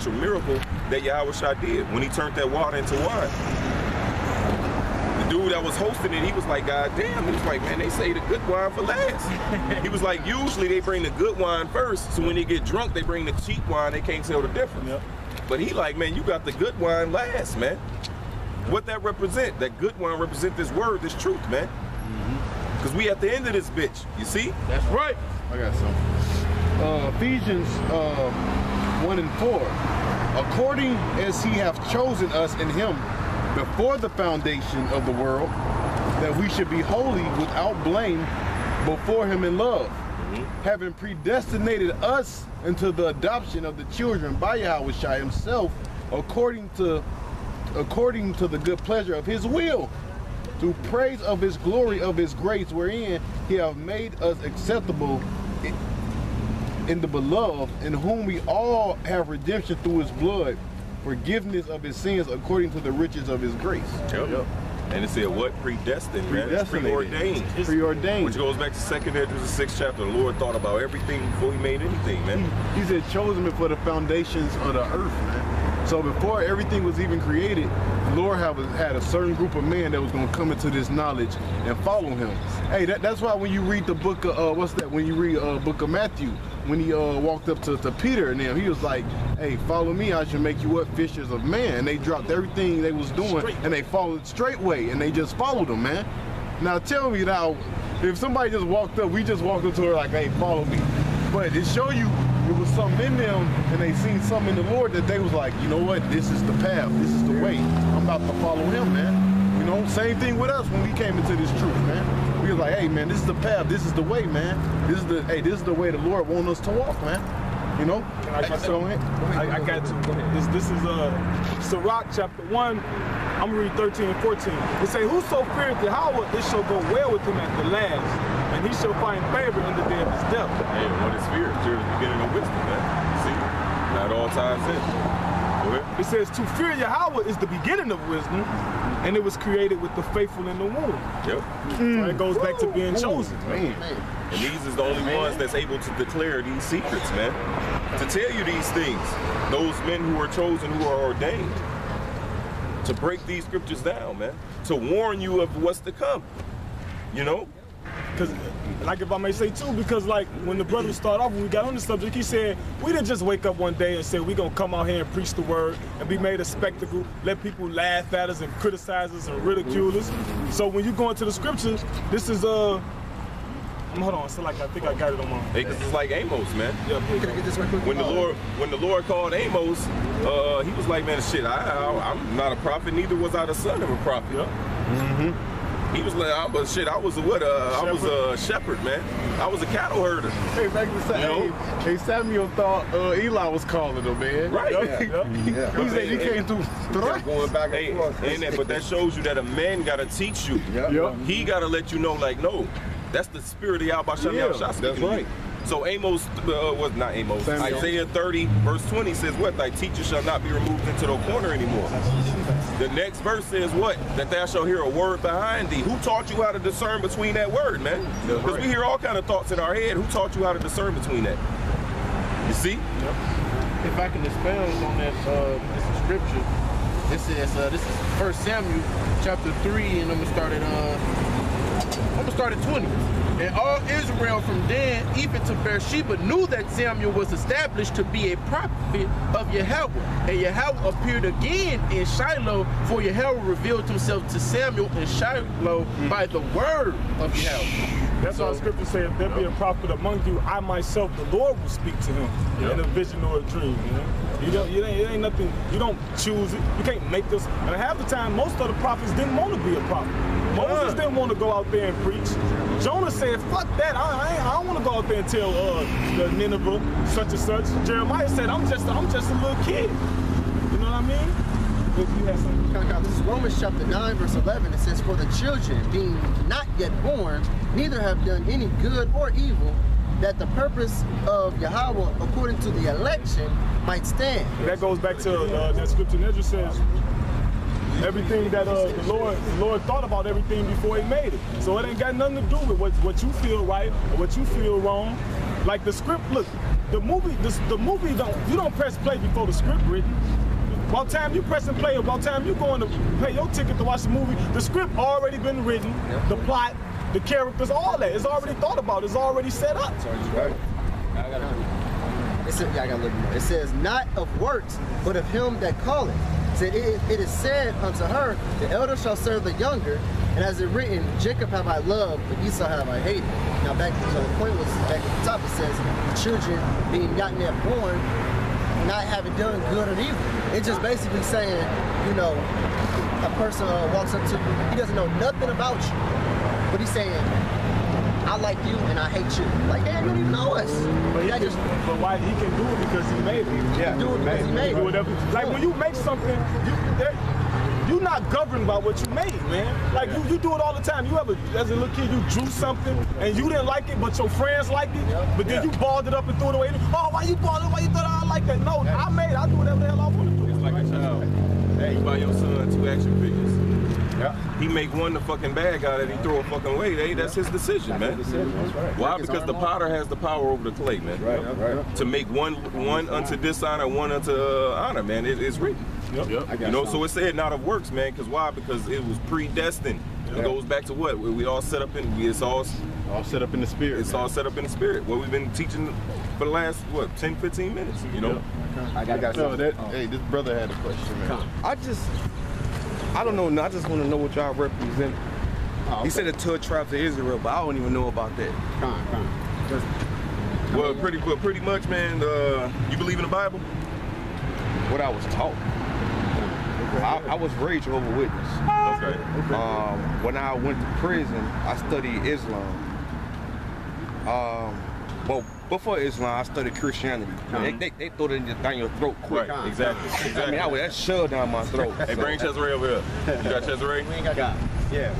supernatural miracle that Yahushua did when he turned that water into wine. The dude that was hosting it, he was like, God damn. He was like, man, they say the good wine for last. He was like, usually they bring the good wine first, so when they get drunk, they bring the cheap wine. They can't tell the difference. Yep. But he like, man, you got the good wine last, man. What that represent? That good wine represent this word, this truth, man. Because we at the end of this bitch, you see? That's right. I got something. Ephesians 1 and 4. According as he hath chosen us in him before the foundation of the world, that we should be holy without blame before him in love, having predestinated us into the adoption of the children by Yahushua himself, according to the good pleasure of his will, to praise of his glory of his grace, wherein he hath made us acceptable in the beloved, in whom we all have redemption through his blood, forgiveness of his sins according to the riches of his grace. Yep. And it said what? Predestined, man. It's preordained. It's preordained. Which goes back to 2nd Ezra, the 6th chapter. The Lord thought about everything before he made anything, man. He said chosen before the foundations of the earth, man. So before everything was even created, the Lord had a certain group of men that was going to come into this knowledge and follow him. Hey, that's why when you read the book of, when you read book of Matthew, when he walked up to Peter and them, he was like, hey, follow me, I should make you what? Fishers of men. And they dropped everything they was doing and they followed straightway and they just followed him, man. Now tell me now, if somebody just walked up, we just walked up to her like, hey, follow me. But it show you it was something in them and they seen something in the Lord that they was like, you know what, this is the path, this is the way. I'm about to follow him, man. You know, same thing with us when we came into this truth, man. We was like, hey man, this is the path, this is the way, man. This is the way the Lord wants us to walk, man. You know? I got to. This is Sirach chapter 1. I'm gonna read 13 and 14. It say, whoso feareth Yahweh, it shall go well with him at the last, and he shall find favor in the day of his death. Hey, what is fear? Fear is the beginning of wisdom, man. See? Not all times in. Go ahead. It says, to fear Yahweh is the beginning of wisdom, and it was created with the faithful in the womb. Yep. So it goes back to being chosen. Man. And these is the only ones that's able to declare these secrets, man. To tell you these things. Those men who are chosen, who are ordained. To break these scriptures down, man. To warn you of what's to come. You know? Because, like if I may say too, because like when the brothers start off, when we got on the subject, he said, we didn't just wake up one day and say, we're going to come out here and preach the word and be made a spectacle, let people laugh at us and criticize us and ridicule us. So when you go into the scriptures, this is, hold on, so like I think I got it on my. Hey, cause it's like Amos, man. Yeah, can I get this right quick? When the Lord called Amos, he was like, man, shit, I'm not a prophet, neither was I the son of a prophet. Yeah. He was like, I was a shepherd, man. I was a cattle herder. Hey, back to Samuel. Hey, Samuel thought Eli was calling him, man. Right. Yeah. He said he came through. Going back and forth. But that shows you that a man gotta teach you. Yep. He gotta let you know, like, no, that's the spirit of Yahweh Yahushua. That's right. So Amos was not Amos. Samuel. Isaiah 30 verse 20 says what? Thy teacher shall not be removed into the corner anymore. The next verse says what? That thou shalt hear a word behind thee. Who taught you how to discern between that word, man? Because we hear all kind of thoughts in our head. Who taught you how to discern between that? You see? If I can expound on that scripture, it says this is 1 Samuel chapter 3, and I'm gonna start at 20. And all Israel from Dan even to Beersheba knew that Samuel was established to be a prophet of Yahweh. And Yahweh appeared again in Shiloh, for Yahweh revealed himself to Samuel in Shiloh by the word of Yahweh. That's why scripture says, if there be a prophet among you, I myself, the Lord, will speak to him in a vision or a dream. You know? It ain't nothing, you don't choose it. You can't make this. And half the time, most of the prophets didn't want to be a prophet. Moses didn't want to go out there and preach. Jonah said, fuck that, I don't want to go out there and tell the Nineveh such and such. Jeremiah said, I'm just a little kid. You know what I mean? If you have something. This is Romans chapter 9 verse 11. It says, for the children being not yet born, neither have done any good or evil, that the purpose of Yahweh according to the election might stand. That goes back to that scripture Nedra says, everything that the Lord thought about everything before he made it. So it ain't got nothing to do with what you feel right or what you feel wrong. Like the script, look, the movie you don't press play before the script written. By the time you press and play, by the time you going to pay your ticket to watch the movie, the script already been written, the plot, the characters, all that. It's already thought about, it's already set up. Right. I got a little more. It says, not of works, but of him that calleth. Said it is said unto her, the elder shall serve the younger, and as it written, Jacob have I loved, but Esau have I hated. Now back, so the point was back at the top. It says the children being gotten there born, not having done good or evil. It's just basically saying, you know, a person walks up to you, he doesn't know nothing about you, but he's saying, I like you and I hate you. Like, damn, you don't even know us. But why he can do it because he made it. Yeah, he do it because he made it. Like when you make something, you're not governed by what you made, man. Like you do it all the time. You ever, as a little kid, you drew something and you didn't like it, but your friends liked it, but then you balled it up and threw it away. Oh, why you balled it? Why you thought I like that? No, I do whatever the hell I want to do. It's like a child. Hey, you buy your son 2 action figures. Yeah. He make one the fucking bad guy that he throw a fucking away. Hey, that's his decision, man. That's right. Why? Because the potter has the power over the clay, man. Right. To make one unto dishonor, one unto honor, man. It's written. Yep. You know, so it said not of works, man. Because why? Because it was predestined. It goes back to what? We all set up in. It's all set up in the spirit. It's all set up in the spirit. What we've been teaching for the last 10, 15 minutes. You know. Hey, this brother had a question, man. I don't know. I just want to know what y'all represent. Oh, okay. He said the 12 tribes of Israel, but I don't even know about that. Well, pretty much, man. You believe in the Bible? What I was taught. I was raised Jehovah's Witness. Okay. When I went to prison, I studied Islam. Well, before Islam, I studied Christianity. They throw it down your throat quick. Right, exactly. I mean, that shoved down my throat. Hey, bring Cesare over here. You got Cesare? We ain't got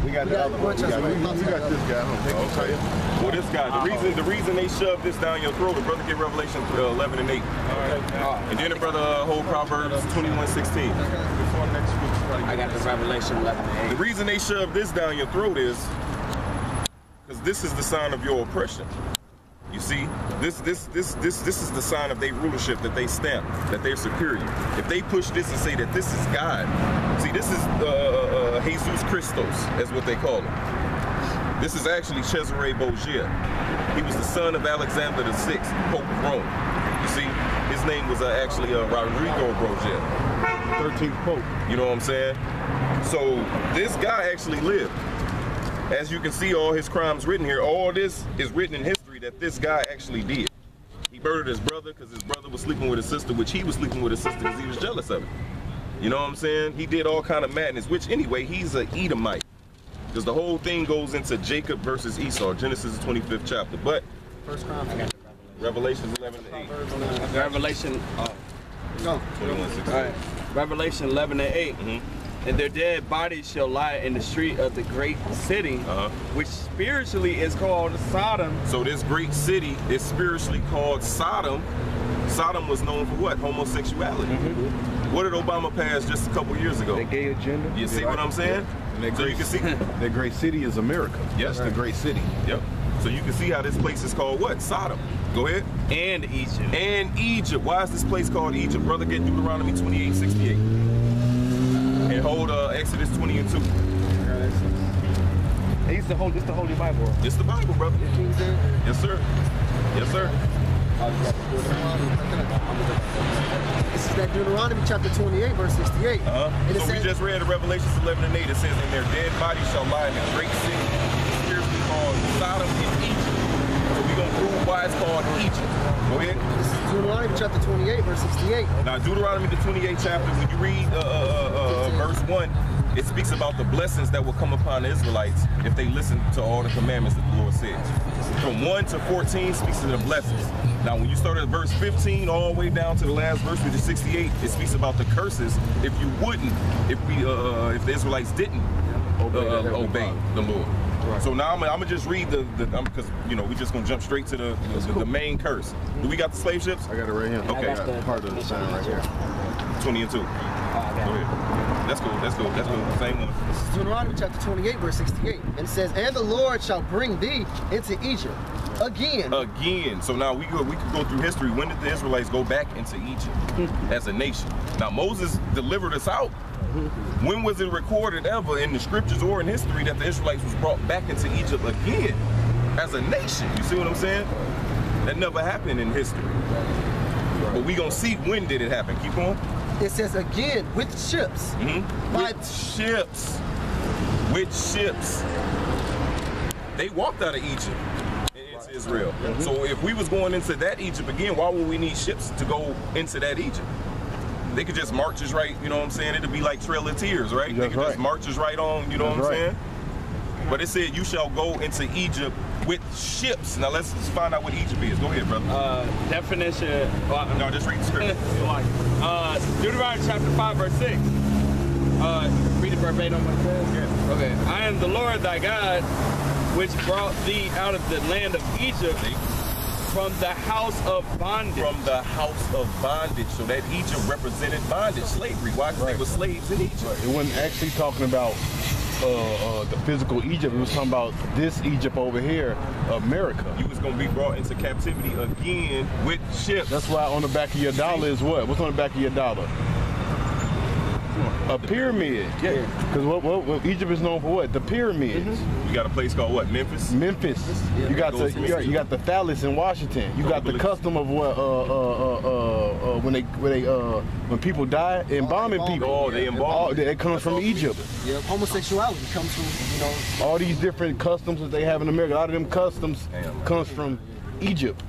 we got the other one. We got this guy. Okay. Well, this guy, the reason they shoved this down your throat, the brother get Revelation 11 and 8. And then the brother hold Proverbs 21:16. I got this Revelation 11 and 8. The reason they shoved this down your throat is because this is the sign of your oppression. You see, this is the sign of their rulership, that they stamp, that they're superior. If they push this and say that this is God, see, this is Jesus Christos, is what they call him. This is actually Cesare Borgia. He was the son of Alexander VI, Pope of Rome. You see, his name was actually Rodrigo Borgia, 13th Pope. You know what I'm saying? So this guy actually lived. As you can see, all his crimes written here. All this is written in history that this guy actually did. He murdered his brother because his brother was sleeping with his sister, which he was sleeping with his sister because he was jealous of it. You know what I'm saying? He did all kind of madness, which anyway, he's an Edomite. Because the whole thing goes into Jacob versus Esau, Genesis 25th chapter. But First Chronicles. Revelation 11 and 8. Revelation 21:16. all right. Revelation 11 and 8. And their dead bodies shall lie in the street of the great city, which spiritually is called Sodom. So this great city is spiritually called Sodom. Sodom was known for what? Homosexuality. What did Obama pass just a couple years ago? The gay agenda. You see what I'm saying? So you can see. That great city is America. Yes. That's the great city. Yep. So you can see how this place is called what? Sodom. Go ahead. And Egypt. And Egypt. Why is this place called Egypt? Brother, get Deuteronomy 28:68. And hold Exodus 20 and 2. It's the Holy Bible. It's the Bible, brother. Yes, sir. Yes, sir. This is that Deuteronomy chapter 28, verse 68. And it So says, we just read the Revelations 11 and 8. It says, and their dead bodies shall lie in the great city, spiritually called Sodom and Egypt. So we're going to prove why it's called Egypt. Go ahead. This is Deuteronomy chapter 28, verse 68. Now, Deuteronomy, the 28th chapter, when you read verse 1, it speaks about the blessings that will come upon the Israelites if they listen to all the commandments that the Lord says. From 1 to 14 speaks to the blessings. Now, when you start at verse 15 all the way down to the last verse, which is 68, it speaks about the curses if you wouldn't, if the Israelites didn't obey the Lord. Right. So now I'm gonna just read because we just gonna jump straight to the main curse. Do we got the slave ships? I got it right here. Okay. Part of the sign right here. 20 and 2. Go ahead. Let's go. Same one. This is Deuteronomy chapter 28, verse 68. And it says, and the Lord shall bring thee into Egypt again. So now we could go through history. When did the Israelites go back into Egypt as a nation? Now Moses delivered us out. When was it recorded ever in the scriptures or in history that the Israelites was brought back into Egypt again as a nation? You see what I'm saying? That never happened in history. But we gonna see when did it happen. Keep on. It says again with ships. With ships. They walked out of Egypt into Israel. So if we was going into that Egypt again, why would we need ships to go into that Egypt? They could just march us right, you know what I'm saying? It'd be like Trail of Tears, right? They could just march us right on, you know what I'm saying? But it said you shall go into Egypt with ships. Now let's find out what Egypt is. Go ahead, brother. Definition. No, just read the scripture. Deuteronomy chapter 5, verse 6. Read it verbatim what it says. Yeah. Okay. I am the Lord thy God, which brought thee out of the land of Egypt from the house of bondage. From the house of bondage. So that Egypt represented bondage, slavery. Why? Because they were slaves in Egypt. It wasn't actually talking about the physical Egypt. It was talking about this Egypt over here, America. You was going to be brought into captivity again with ships. That's why on the back of your dollar is what? What's on the back of your dollar? A pyramid. Yeah. Because what Egypt is known for what? The pyramids. We got a place called what? Memphis? Memphis. Yeah. You got the phallus in Washington. You got the custom of what when people die, embalming people. Oh, they embalm. It comes from Egypt. Yeah, homosexuality comes from, you know, all these different customs that they have in America. A lot of them customs comes from Egypt.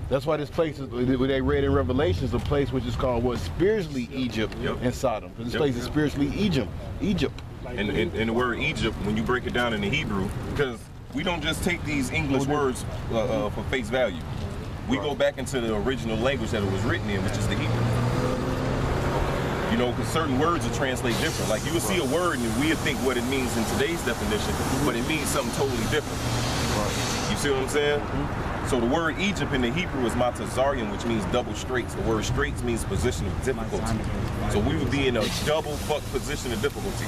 That's why this place is, what they read in Revelation, is a place which is called what? Spiritually Egypt and Sodom. This place is spiritually Egypt. And the word Egypt, when you break it down in the Hebrew, because we don't just take these English words for face value. We go back into the original language that it was written in, which is the Hebrew. You know, because certain words are translated different. Like you will see a word and we'll think what it means in today's definition, but it means something totally different. You see what I'm saying? So the word Egypt in the Hebrew is matazarian, which means double straights. The word straights means position of difficulty. So we would be in a double fuck position of difficulty.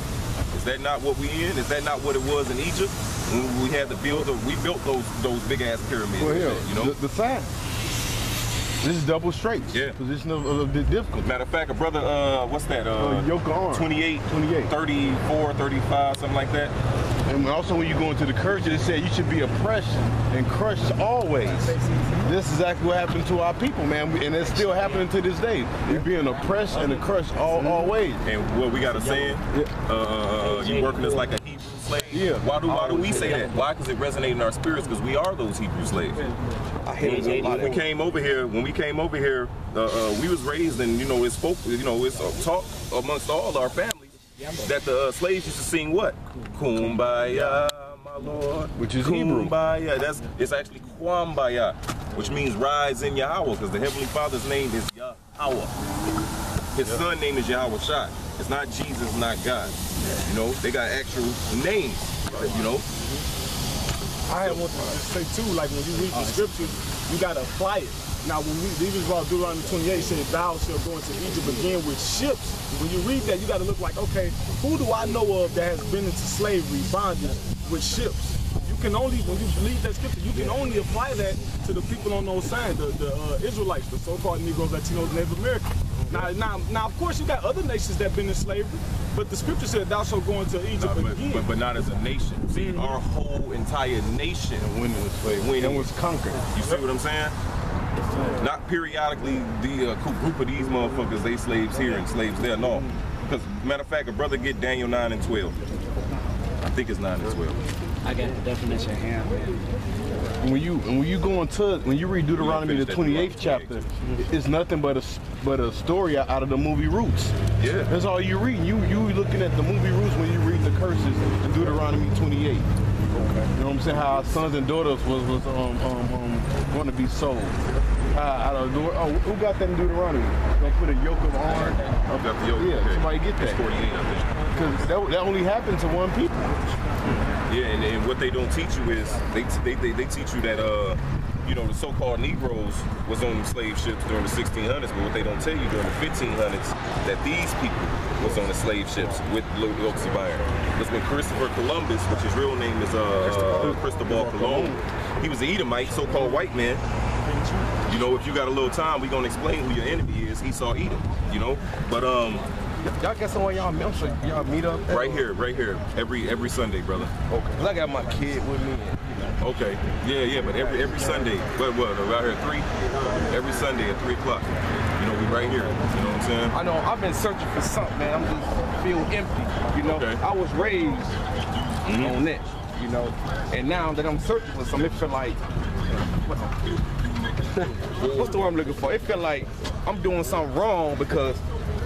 Is that not what we in? Is that not what it was in Egypt? When we had to build, we built those big ass pyramids. Well, yeah, you know? the sign. This is double straights. Yeah. Position of difficulty. Matter of fact, a brother, what's that? yoke arm. 28, 34, 35, something like that. And also when you go into the curses, it said you should be oppressed and crushed always. This is exactly what happened to our people, man. And it's still happening to this day. We're being oppressed and crushed always. And what we got a saying, you working us like a Hebrew slave. Yeah. Why do we say that? Why? Because it resonates in our spirits, because we are those Hebrew slaves. When we came over here, we was raised and, you know, it's taught amongst all our families that the slaves used to sing what? Kumbaya, my Lord. Which is Kumbaya. Hebrew. It's actually Kwambaya, which means rise in Yahweh, because the Heavenly Father's name is Yahweh. His son name is Yahweh Shai. It's not Jesus, not God. You know, they got actual names, you know. I had one to say too, like when you read the scriptures, you gotta apply it. Now, when we even about Deuteronomy 28 said, "Thou shalt go into Egypt again with ships." When you read that, you gotta look like, okay, who do I know of that has been into slavery, bondage with ships? You can only, when you read that scripture, you can only apply that to the people on those sides, the Israelites, the so-called Negroes, Latinos, Native Americans. Now, of course, you got other nations that been in slavery, but the scripture said, "Thou shalt go into Egypt again." But not as a nation. See, our whole entire nation when it was slavery, and was conquered. You see what I'm saying? Not periodically the group of these motherfuckers, they slaves here and slaves there. No, because matter of fact, a brother get Daniel 9 and 12. I think it's 9 and 12. I got the definition here, man. When you read Deuteronomy the 28th chapter, it's nothing but a story out of the movie Roots. Yeah, that's all you read. You looking at the movie Roots when you read the curses in Deuteronomy 28. Okay. You know what I'm saying? How our sons and daughters was going to be sold. Who got that in Deuteronomy? They put a yoke of iron. I've got the yoke. Yeah, okay. Somebody get that. It's 48, I think. Because that only happened to one people. Yeah, and what they don't teach you is they teach you that you know, the so-called Negroes was on slave ships during the 1600s, but what they don't tell you during the 1500s, that these people was on the slave ships with Locust of Iron. Because when Christopher Columbus, which his real name is Cristobal Colon, he was an Edomite, so-called white man. You know, if you got a little time, we gonna explain who your enemy is. He saw Edom, you know? But y'all got somewhere y'all meet up? Right here, every Sunday, brother. Okay. Cause I got my kid with me. Okay. Yeah, but every Sunday, what, around here at 3? Every Sunday at 3 o'clock. You know, we right here. You know what I'm saying? I know, I've been searching for something, man. I'm just feel empty, you know? Okay. I was raised on this, you know? And now that I'm searching for something, it feel like, what's the word I'm looking for? It feel like I'm doing something wrong because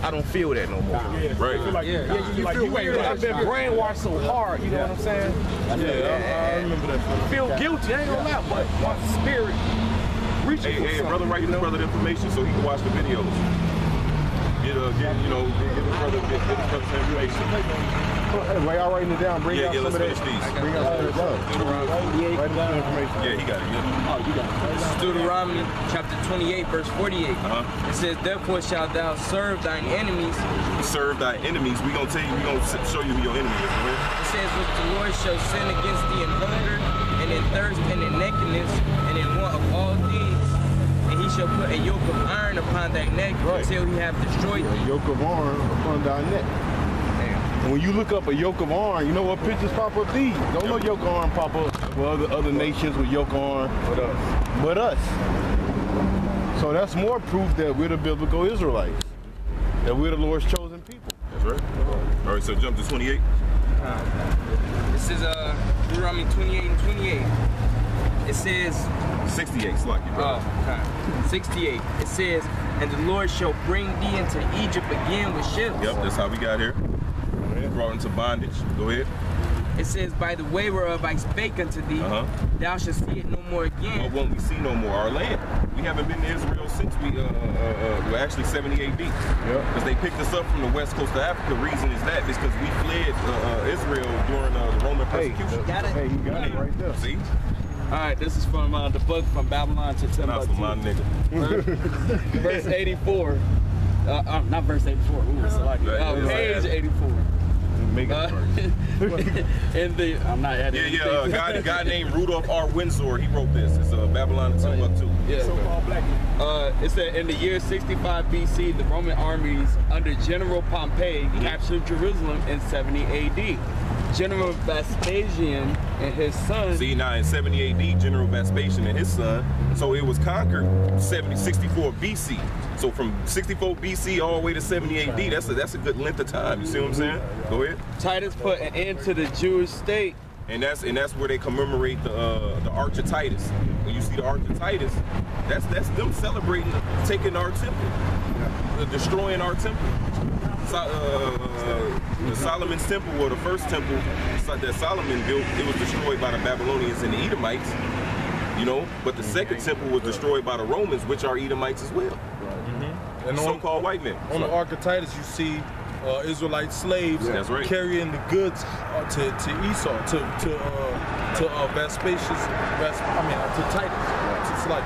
I don't feel that no more. Right. You feel weird. I've been brainwashed so hard, you know what I'm saying? Yeah, I remember that. Feel guilty, I ain't gonna lie, but my spirit reaching for something. Brother, write this brother the information so he can watch the videos. Get his brother some information. While y'all writing it down, bring out some of that. Let's finish these. Bring out some of that. Write down the information. Yeah, he got it. Yeah. Oh, you got it. This is Deuteronomy chapter 28, verse 48. It says, therefore shalt thou serve thine enemies. Serve thy enemies. We gonna tell you, we gonna show you who your enemy is. Right? It says, which the Lord shall send against thee in hunger, and in thirst, and in nakedness, and in want of all things. And he shall put a yoke of iron upon thy neck until he have destroyed thee. A yoke of iron upon thy neck. And when you look up a yoke of iron, you know what pictures pop up these? Don't no yoke of iron pop up. Well, other nations with yoke of iron. But us. So that's more proof that we're the biblical Israelites. That we're the Lord's chosen people. That's right. All right, so jump to 28. This is Deuteronomy 28 and 28. It says 68, Slocky, bro. 68. It says, and the Lord shall bring thee into Egypt again with ships. Yep, that's how we got here. Brought into bondage. Go ahead. It says, by the way whereof I spake unto thee, thou shalt see it no more again. But won't we see no more our land? We haven't been to Israel since we're actually 70 AD. Because they picked us up from the west coast of Africa. Reason is that because we fled Israel during the Roman persecution. Hey, you got it right there. See? All right, this is from the book From Babylon to Timbuktu. That's my nigga. Verse 84. Not verse 84. Ooh, page 84. Make it In the, I'm not adding. A guy named Rudolph R. Windsor, he wrote this. It's Babylon to Timbuktu. So-called black man. It said in the year 65 BC, the Roman armies under General Pompey captured Jerusalem in 70 AD. General Vespasian and his son. See, now in 70 AD, General Vespasian and his son, so it was conquered 64 BC. So from 64 BC all the way to 70 AD, that's a good length of time. You see what I'm saying? Go ahead. Titus put an end to the Jewish state. And that's where they commemorate the Arch of Titus. When you see the Arch of Titus, that's them celebrating taking our temple, destroying our temple. The Solomon's temple, or the first temple that Solomon built, it was destroyed by the Babylonians and the Edomites, you know, but the second temple was destroyed by the Romans, which are Edomites as well. And so-called white men. On the Ark of Titus, you see Israelite slaves carrying the goods to Esau, to Titus. It's like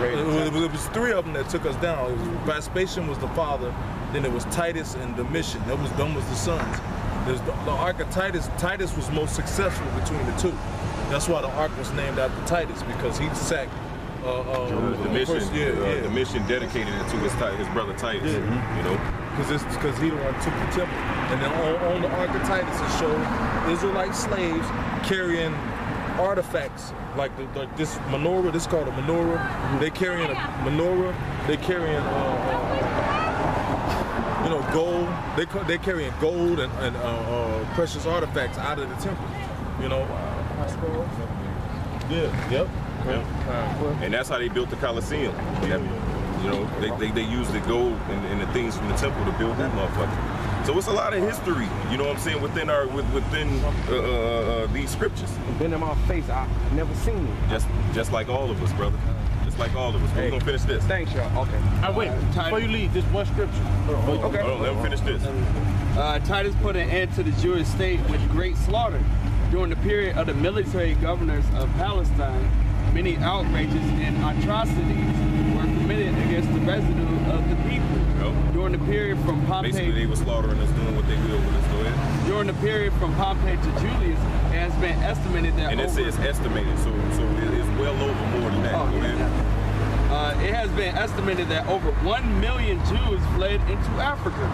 it was three of them that took us down. Vespasian was the father, then it was Titus and Domitian. Them was the sons. The Ark of Titus. Titus was most successful between the two. That's why the Ark was named after Titus, because he sacked the mission dedicated it to his brother Titus. You know, because he the one took the temple. And then on the Ark of Titus, it showed Israelite slaves carrying artifacts like this menorah. This is called a menorah. They carrying a menorah. They carrying gold. They carrying gold and precious artifacts out of the temple. You know. And that's how they built the Colosseum. You know, they used the gold and the things from the temple to build that motherfucker. So it's a lot of history, you know what I'm saying, within these scriptures. It's been in my face. I never seen it. Just like all of us, brother. Just like all of us. We're gonna finish this. Thanks, y'all. Okay. Wait, before you leave, this one scripture. Okay. Hold on, let me finish this. Titus put an end to the Jewish state with great slaughter. During the period of the military governors of Palestine, many outrages and atrocities were committed against the residue of the people. During the period from Pompey... Basically, they were slaughtering us, doing what they will with us. Go ahead. During the period from Pompey to Julius, it has been estimated that And it says estimated, so it is well over more than that. Go ahead. It has been estimated that over 1 million Jews fled into Africa.